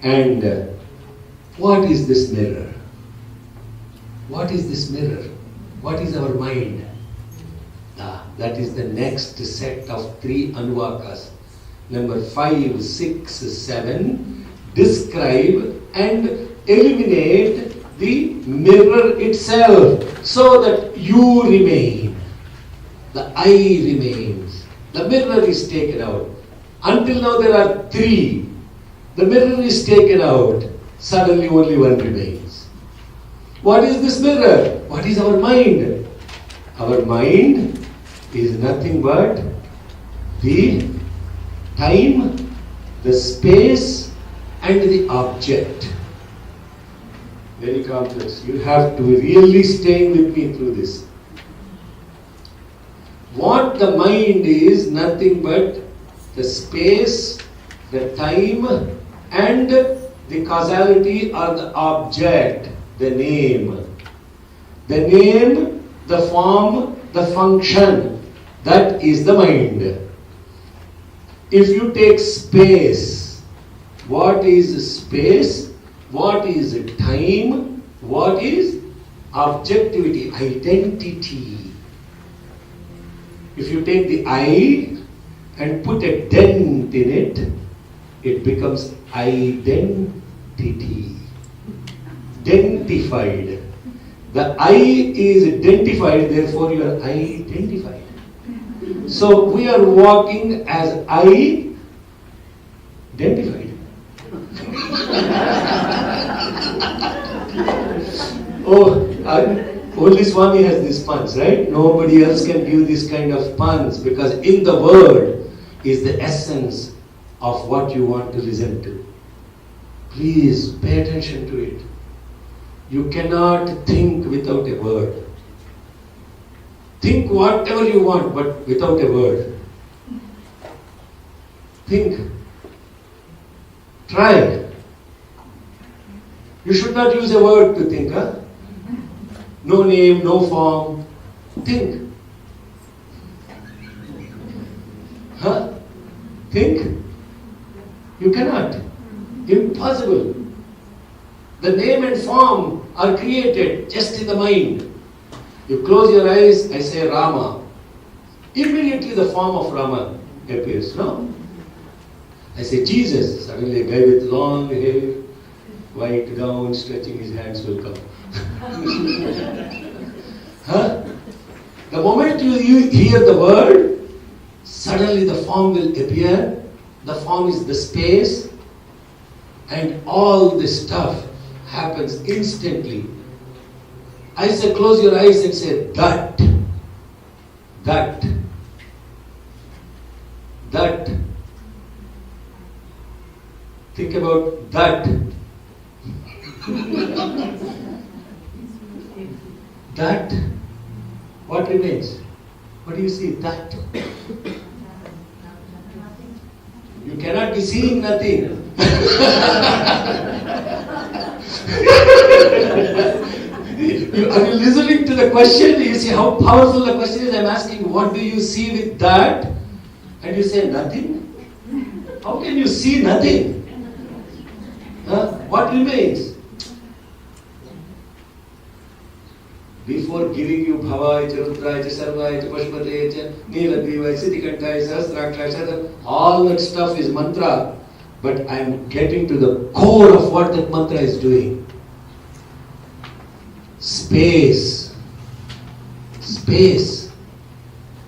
And what is this mirror? What is this mirror? What is our mind? That is the next set of 3 anvakas. Number 5, 6, 7. Describe and eliminate the mirror itself so that you remain. The I remains. The mirror is taken out. Until now there are 3. The mirror is taken out. Suddenly only one remains. What is this mirror? What is our mind? Our mind is nothing but the time, the space, and the object. Very complex. You have to really stay with me through this. What the mind is nothing but the space, the time, and the causality or the object, the name. The name, the form, the function. That is the mind. If you take space, what is space? What is time? What is objectivity, identity? If you take the I and put a dent in it, it becomes identity. Identified. The I is identified, therefore you are identified. So we are walking as I identified. Only Swami has these puns, right? Nobody else can give this kind of puns, because in the word is the essence of what you want to listen to. Please pay attention to it. You cannot think without a word. Think whatever you want, but without a word. Think. Try. You should not use a word to think, huh? No name, no form. Think. Huh? Think. You cannot. Impossible. The name and form are created just in the mind. You close your eyes, I say Rama. Immediately the form of Rama appears, no? I say Jesus. Suddenly a guy with long hair, white gown, stretching his hands will come. Huh? The moment you hear the word, suddenly the form will appear. The form is the space, and all this stuff happens instantly. I say close your eyes and say that. Think about that. That. What remains? What do you see? That. You cannot be seeing nothing. Are you listening to the question? You see how powerful the question is. I'm asking, what do you see with that? And you say nothing? How can you see nothing? What remains? Before giving you Bhavaya, Rudraya, Sarvaya, Pashpataya, Neelagriva, Siddhikantaya, Sahasrakshaya, all that stuff is mantra. But I am getting to the core of what that mantra is doing. Space,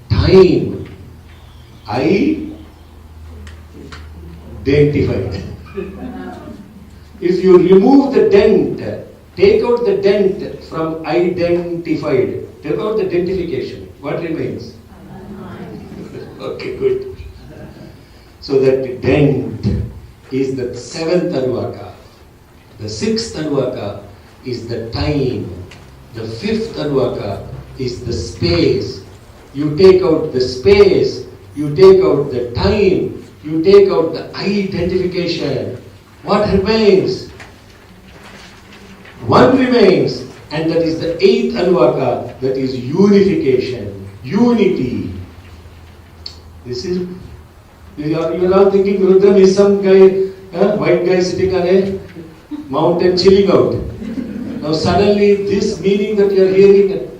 time, identified. If you remove the dent, take out the dent from identified, take out the identification, what remains? Okay, good. So that dent is the 7th anvaka. The 6th anvaka is the time. The 5th anvaka is the space. You take out the space, you take out the time, you take out the identification. What remains? One remains, and that is the 8th anvaka, that is unification, unity. You are all thinking Rudram is some guy White guy sitting on a mountain chilling out. Now suddenly this meaning that you are hearing,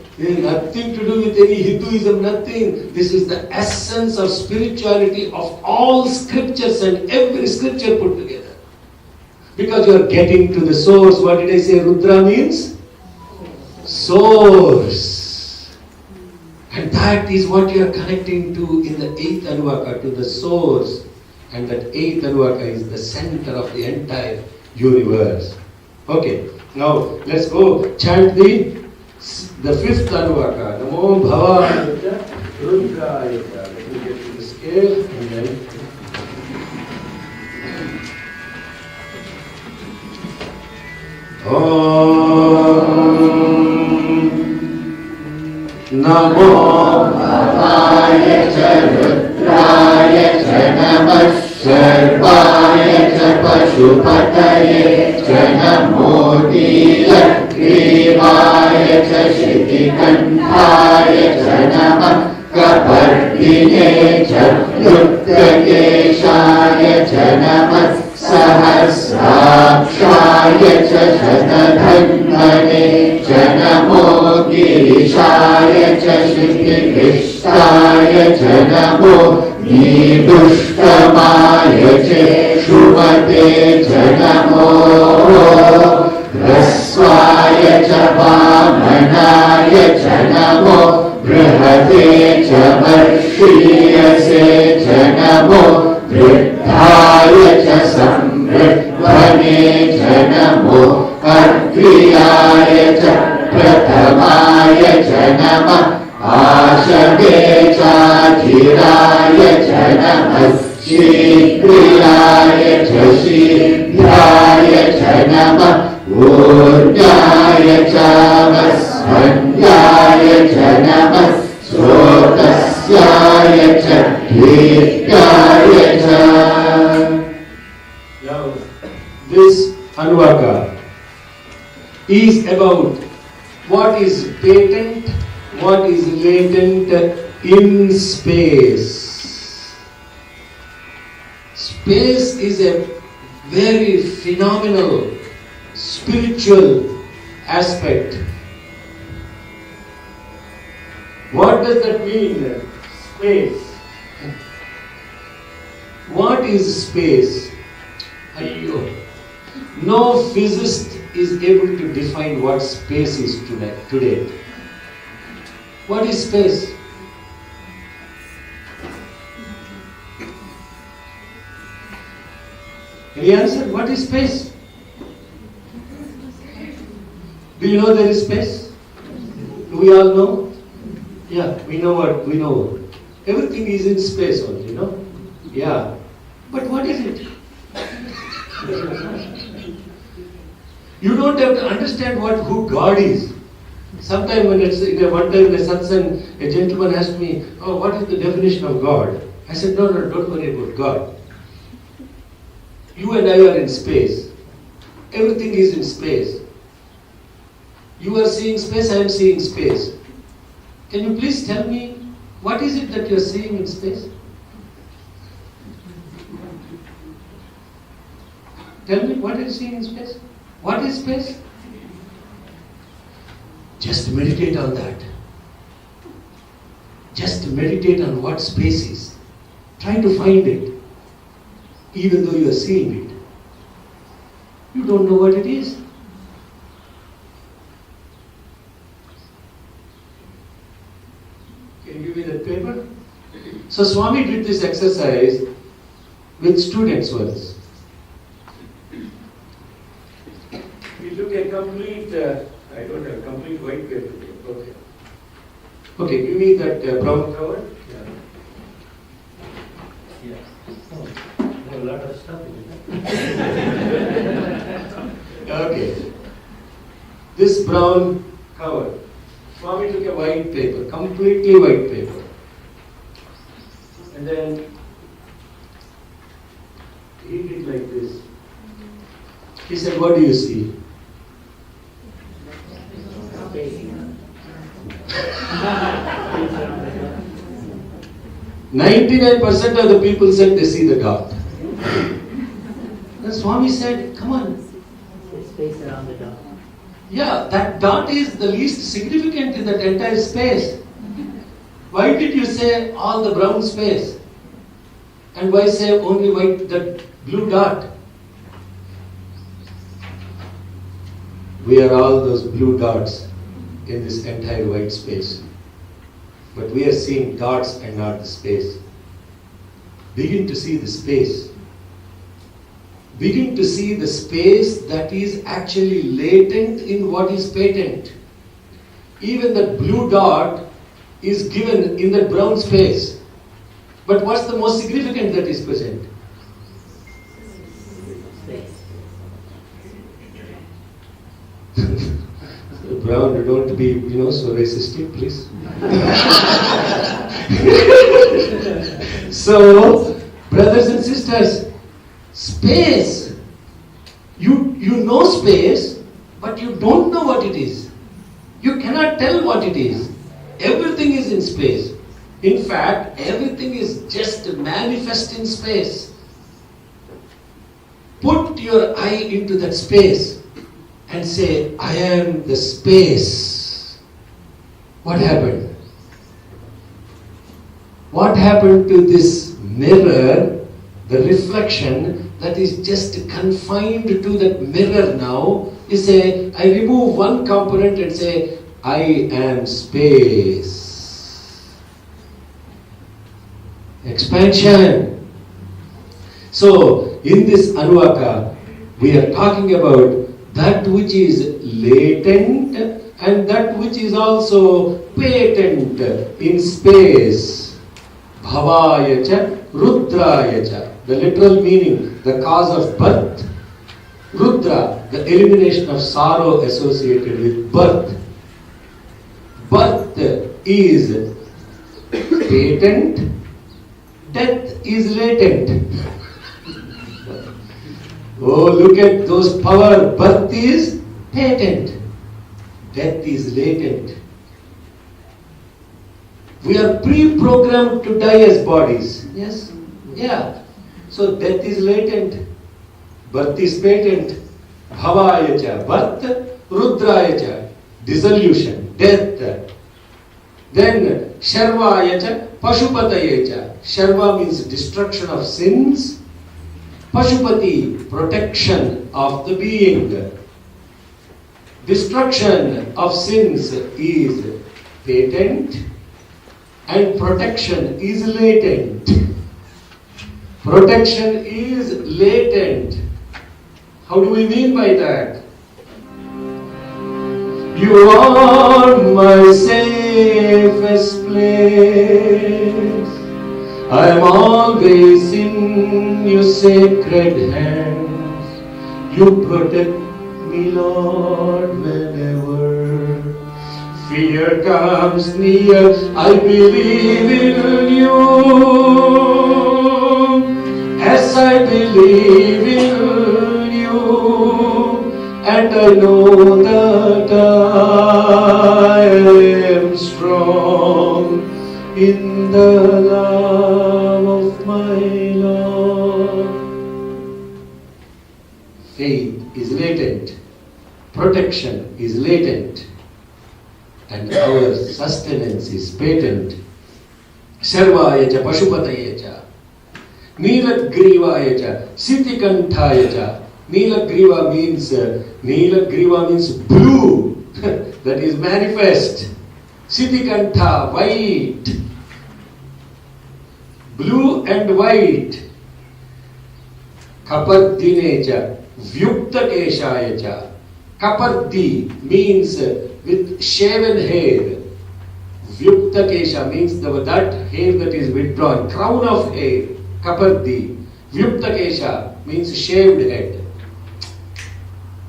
nothing to do with any Hinduism, nothing. This is the essence of spirituality of all scriptures and every scripture put together. Because you are getting to the source. What did I say? Rudra means source. And that is what you are connecting to in the 8th Anuvaka, to the source. And that 8th Anuvaka is the center of the entire universe. Okay, now let's go chant the 5th Anuvaka. Namo Bhavaya Rudraya. Let me get to the scale and then. Namo Bhavaya Rudraya Namah Sarvaya Pashupataye Namo Nilagrimaya Shritikantaya Namah Kapardine Yuktakeshaya Namah Sahasrakshaya Shatadhanmane Namo Girishaya Shritikrishtaya Namo Nidushtamaya Shumate Namo Rasvaya Vamanaya Namo Brihate Marshiyase Namo Vriddhaya Samriddhane Namo Arkriyaya Prathamaya Namah Ashave Chachiraya Namah Shikriyaya Shidhyaya Namah Urdaya Chamasvanyaya Namah Srotasyaya Dhirgaya Now, this Anuvaka is about what is patent, what is latent in space. Space is a very phenomenal spiritual aspect. What does that mean? Space. What is space? Ayyo. No physicist is able to define what space is today. What is space? Any answer? What is space? Do you know there is space? Do we all know? Yeah, we know what we know. Everything is in space only, you know? Yeah. But what is it? You don't have to understand who God is. Sometime when one time in a satsang, a gentleman asked me, "Oh, what is the definition of God?" I said, No, don't worry about God. You and I are in space. Everything is in space. You are seeing space, I am seeing space. Can you please tell me, what is it that you are seeing in space? Tell me, what are you seeing in space? What is space? Just meditate on that. Just meditate on what space is. Try to find it. Even though you are seeing it. You don't know what it is. Can you give me that paper? So Swami did this exercise with students once. We took a complete, I don't have complete white paper. Okay. Okay, give me that brown cover. Yeah. Oh, a lot of stuff in it. Okay. This brown cover. Swami took a white paper, completely white paper. And then he did like this. He said, "What do you see?" 99% of the people said they see the God. Swami said, come on. Space around the dot. Yeah, that dot is the least significant in that entire space. Why did you say all the brown space? And why say only white, that blue dot? We are all those blue dots in this entire white space. But we are seeing dots and not the space. Begin to see the space. Begin to see the space that is actually latent in what is patent. Even that blue dot is given in that brown space. But what's the most significant that is present? Brown, don't be, so racistic, please. So, brothers and sisters, space. You know space, but you don't know what it is. You cannot tell what it is. Everything is in space. In fact, everything is just manifest in space. Put your eye into that space and say, I am the space. What happened? What happened to this mirror, the reflection that is just confined to that mirror now? You say, I remove one component and say, I am space. Expansion. So, in this Anuvaka, we are talking about that which is latent and that which is also patent in space. Bhavaya cha, Rudraya cha. The literal meaning, the cause of birth. Rudra, the elimination of sorrow associated with birth. Birth is patent, death is latent. Oh, look at those power. Birth is patent, death is latent. We are pre-programmed to die as bodies. Yes? Yeah. So death is latent, birth is patent. Bhavaya cha, birth, Rudraya cha, dissolution, death. Then Sharvaya cha, Pashupataya cha. Sharva means destruction of sins. Pashupati, protection of the being. Destruction of sins is patent and protection is latent. Protection is latent. How do we mean by that? You are my safest place. I am always in your sacred hands. You protect me, Lord, whenever fear comes near. I believe in you, as I believe in you, and I know that I am strong in the love of my Lord. Faith is latent, protection is latent, and our sustenance is patent. Sarvaya cha, Pashupataya cha, Neelagriva cha, Sitikanthaya cha. Neelagriva means blue, that is manifest. Sitikantha, white. Blue and white. Kapardine cha, Vyukta Keshaya cha. Kapardi means with shaven hair. Vyukta Kesha means that hair that is withdrawn, crown of hair. Kapardi. Vyukta Kesha means shaved head.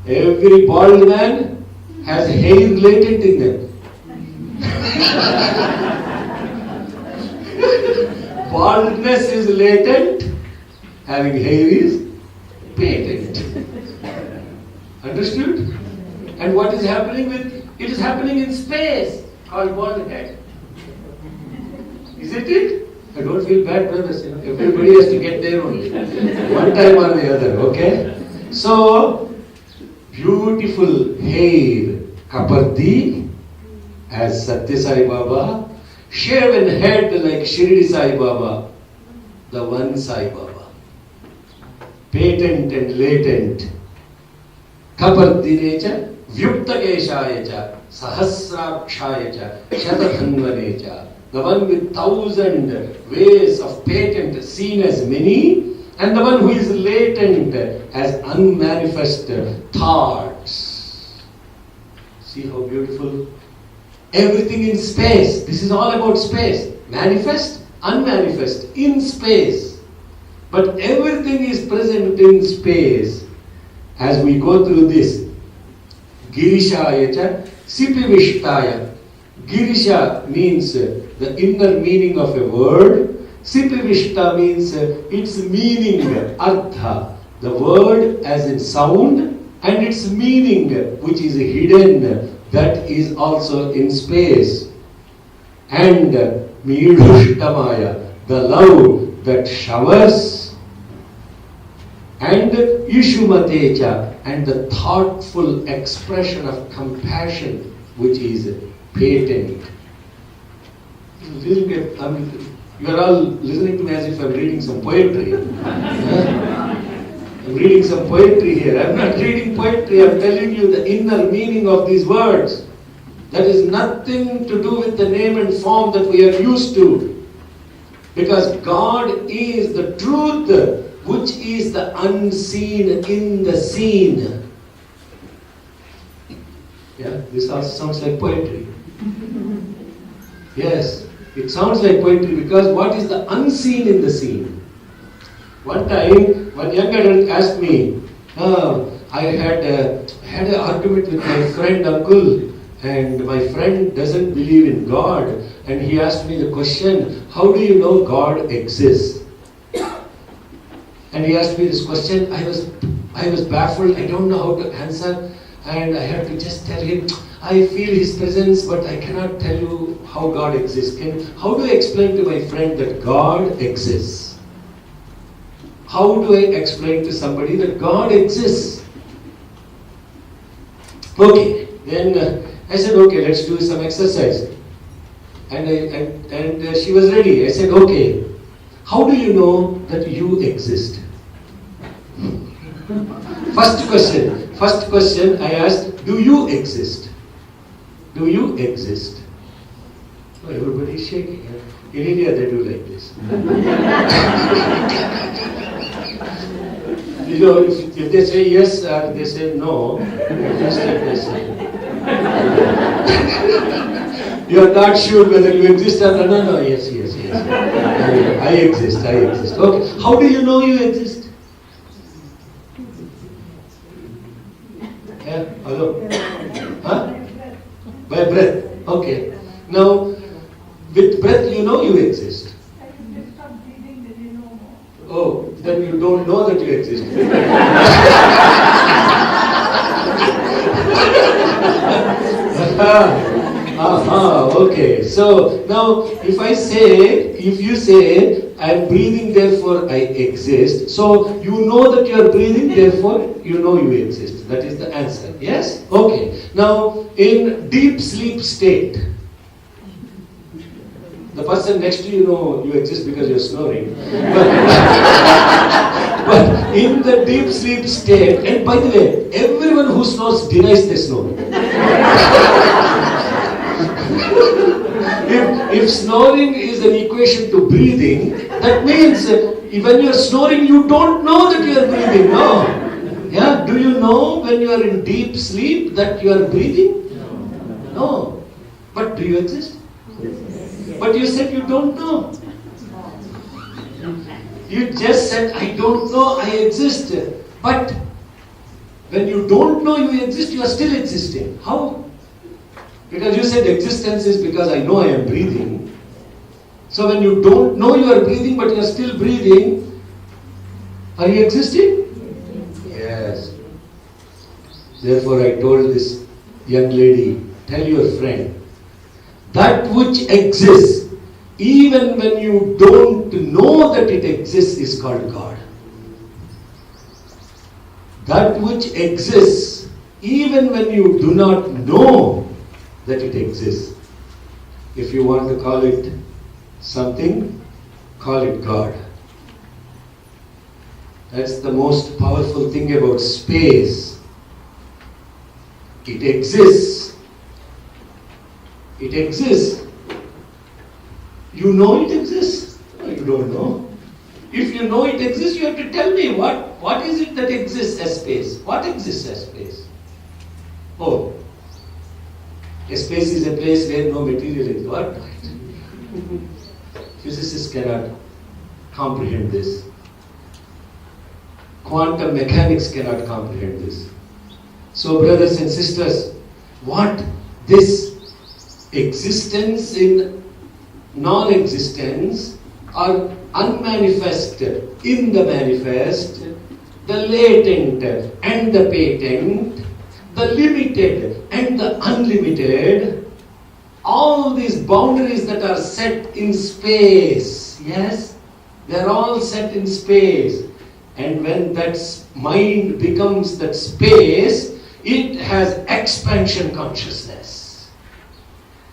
Every bald man has hair latent in them. Baldness is latent, having hair is patent. Understood? And what is happening with it is happening in space called bald head. Isn't it? I don't feel bad, brothers. Everybody has to get there only. One time or the other, okay? So, beautiful hair, Kapardi, as Satya Sai Baba, shaven head like Shirdi Sai Baba, the one Sai Baba. Patent and latent. Kapardinecha, Vyuktageshayecha, Sahasrakshayecha, Shatathanvanecha. The one with 1,000 ways of patent seen as many, and the one who is latent as unmanifest thoughts. See how beautiful? Everything in space. This is all about space. Manifest, unmanifest, in space. But everything is present in space. As we go through this, Girishayacha, Sipivishtaya. Girisha means the inner meaning of a word. Sipivishta means its meaning, artha. The word as in sound, and its meaning which is hidden, that is also in space. And Midhushtamaya, the love that showers. And Ishumatecha, and the thoughtful expression of compassion which is patent. You are all listening to me as if I am reading some poetry. I am reading some poetry here. I am not reading poetry, I am telling you the inner meaning of these words. That is nothing to do with the name and form that we are used to. Because God is the truth, which is the unseen in the seen. Yeah, this also sounds like poetry. Yes, it sounds like poetry because what is the unseen in the seen? One time, one young adult asked me, I had an argument with my friend uncle, and my friend doesn't believe in God, and he asked me the question, how do you know God exists? And he asked me this question, I was baffled, I don't know how to answer, and I had to just tell him, I feel His presence, but I cannot tell you how God exists. How do I explain to my friend that God exists? How do I explain to somebody that God exists? Okay, then I said, okay, let's do some exercise. And she was ready. I said, okay, how do you know that you exist? First question I asked, do you exist? Do you exist? Oh, everybody is shaking. In India they do like this. You know, if they say yes or they say no, just like this. You are not sure whether you exist or not. No, yes. I exist. Okay. How do you know you exist? Yeah, hello? Huh? By breath. Okay. Now, with breath you know you exist. Oh, then you don't know that you exist. Okay. So now if you say, I am breathing, therefore I exist. So you know that you are breathing, therefore you know you exist. That is the answer. Yes? Okay. Now, in deep sleep state, the person next to you know you exist because you are snoring. But in the deep sleep state, and by the way, everyone who snores denies they snore. If snoring is an equation to breathing, that means when you are snoring, you don't know that you are breathing. No. Yeah? Do you know when you are in deep sleep that you are breathing? No. But do you exist? But you said you don't know. You just said, I don't know I exist. But when you don't know you exist, you are still existing. How? Because you said existence is because I know I am breathing. So when you don't know you are breathing, but you are still breathing, are you existing? Yes. Therefore I told this young lady, tell your friend, that which exists, even when you don't know that it exists, is called God. that which exists even when you do not know that it exists. If you want to call it something, call it God. That's the most powerful thing about space. It exists. It exists. You know it exists? No, you don't know. If you know it exists, you have to tell me what is it that exists as space? What exists as space? Oh, a space is a place where no material is. What? Physicists cannot comprehend this. Quantum mechanics cannot comprehend this. So, brothers and sisters, what this existence in non-existence or unmanifest in the manifest, the latent and the patent, the limited and the unlimited, all these boundaries that are set in space, yes, they are all set in space. And when that mind becomes that space, it has expansion consciousness.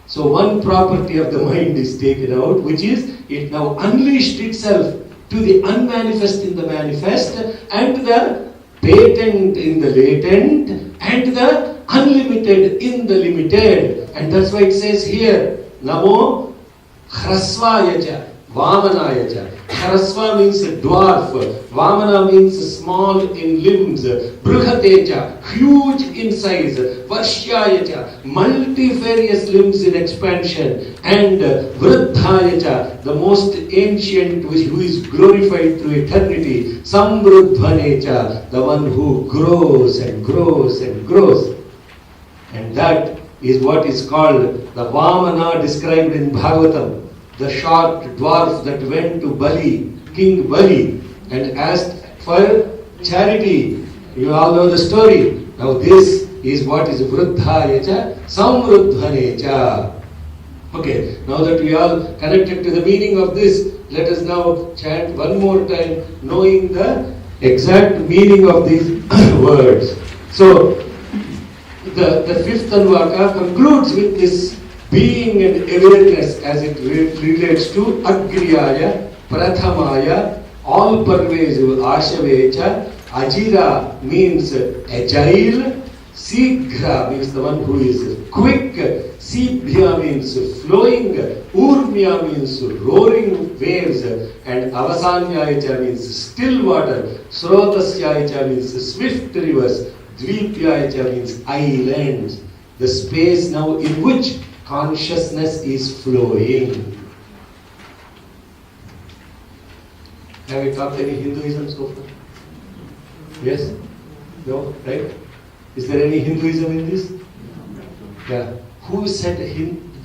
So one property of the mind is taken out, which is it now unleashed itself to the unmanifest in the manifest, and the patent in the latent, and the unlimited in the limited. And that's why it says here, Namo Hrasvayaja, Vamanayaja. Hrasva means dwarf, Vamana means small in limbs, Bruhateja, huge in size, Varshyayaja, multifarious limbs in expansion, and Vruddhayaja, the most ancient who is glorified through eternity, Samruddhaneja, the one who grows and grows and grows. And that is what is called the Vamana described in Bhagavatam. The short dwarf that went to Bali, King Bali, and asked for charity. You all know the story. Now this is what is Vruddhayaja, Samruddhaneja. Okay, now that we all connected to the meaning of this, let us now chant one more time, knowing the exact meaning of these words. So, the fifth Anvaka concludes with this being and awareness as it relates to Agriyaya, Prathamaya, all pervasive, Ashavecha. Ajira means agile, Sigra means the one who is quick, Sibhya means flowing, Urmya means roaring waves, and Avasanyacha means still water, Srotasyacha means swift rivers, Dvipyacha means islands, the space now in which consciousness is flowing. Have we talked any Hinduism so far? Yes? No? Right? Is there any Hinduism in this? Yeah. Who said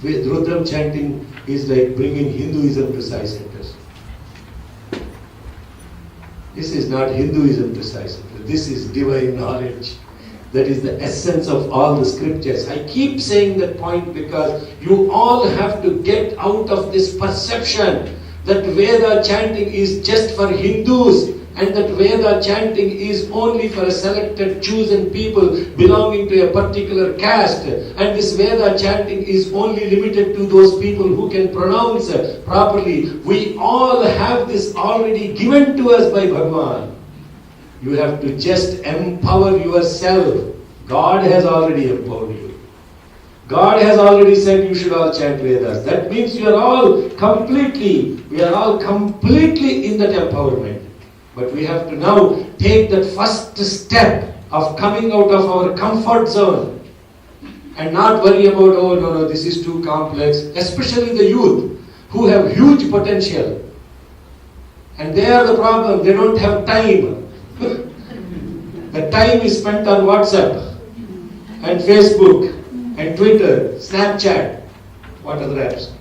Rudram chanting is like bringing Hinduism to Sai centers? This is not Hinduism to Sai centers. This is divine knowledge. That is the essence of all the scriptures. I keep saying that point because you all have to get out of this perception that Veda chanting is just for Hindus and that Veda chanting is only for a selected chosen people belonging to a particular caste, and this Veda chanting is only limited to those people who can pronounce properly. We all have this already given to us by Bhagavan. You have to just empower yourself. God has already empowered you. God has already said you should all chant Vedas. That means we are all completely in that empowerment. But we have to now take that first step of coming out of our comfort zone and not worry about, oh no, this is too complex. Especially the youth who have huge potential. And they are the problem. They don't have time. The time is spent on WhatsApp and Facebook and Twitter, Snapchat. What other apps?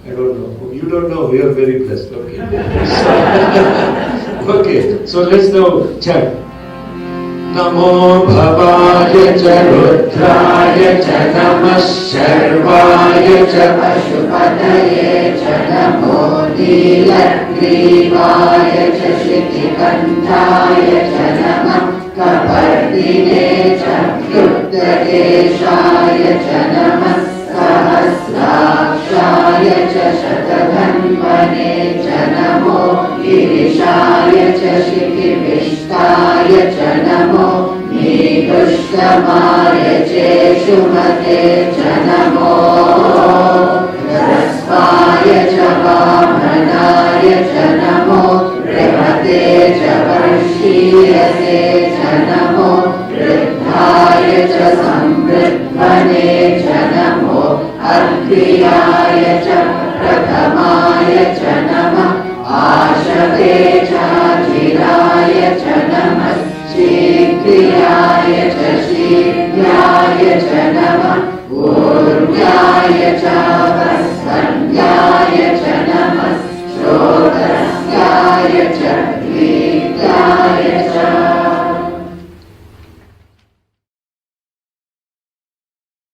I don't know. You don't know. You are very blessed. Okay. So let's now chant. Namo Bhavaya cha Rudraya cha Namah Sharvaya cha Pashupataye cha Namo Nilagriva cha Shritikantaya cha Namah कपर्दिने च कृत्तकेशाय च नमः सहस्राक्षाय च शतधन्वने च नमो गिरिशाय च शिखिविष्टाय च नमो नीदुष्टमाय चेषुमते च नमो ह्रस्वाय च वामनाय च नमो बृहते च वर्षीयसे च नमो वृद्धाय च संवृद्ध्वने च नमो अग्र्याय च प्रथमाय च नमः आशते चाचिराय च नमः शीघ्रियाय च शीघ्राय च नमः ऊर्ध्याय